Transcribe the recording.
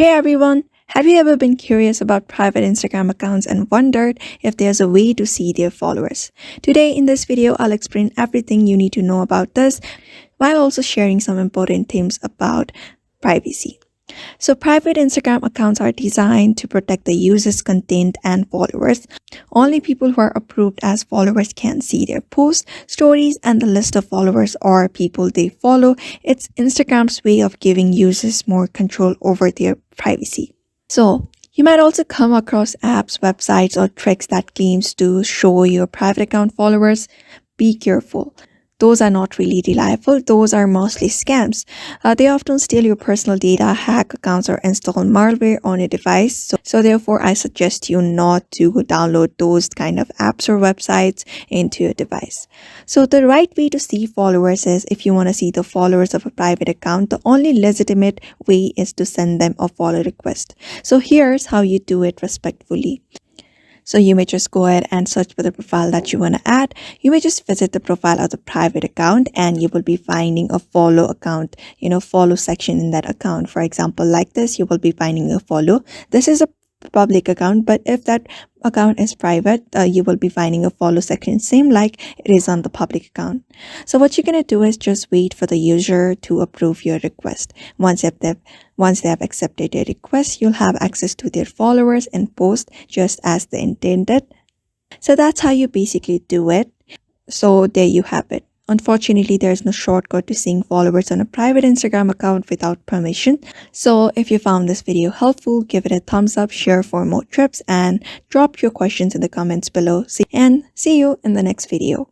Hey everyone! Have you ever been curious about private Instagram accounts and wondered if there's a way to see their followers? Today in this video, I'll explain everything you need to know about this while also sharing some important themes about privacy. So private Instagram accounts are designed to protect the user's content and followers. Only people who are approved as followers can see their posts, stories, and the list of followers or people they follow. It's Instagram's way of giving users more control over their privacy. So you might also come across apps, websites, or tricks that claims to show your private account followers. Be careful. Those are not really reliable. Those are mostly scams. They often steal your personal data, hack accounts, or install malware on your device. So therefore, I suggest you not to download those kind of apps or websites into your device. So the right way to see followers is if you want to see the followers of a private account, the only legitimate way is to send them a follow request. So here's how you do it respectfully. So you may just go ahead and search for the profile that you want to add. You may just visit the profile of the private account and you will be finding a follow account, follow section in that account. For example, like this, you will be finding a follow. This is a public account, but if that account is private, you will be finding a follow section, same like it is on the public account. So what you're going to do is just wait for the user to approve your request. Once they have accepted your request, you'll have access to their followers and post just as they intended. So that's how you basically do it. So there you have it. Unfortunately, there's no shortcut to seeing followers on a private Instagram account without permission. So if you found this video helpful, give it a thumbs up, share for more tips, and drop your questions in the comments below. See you in the next video.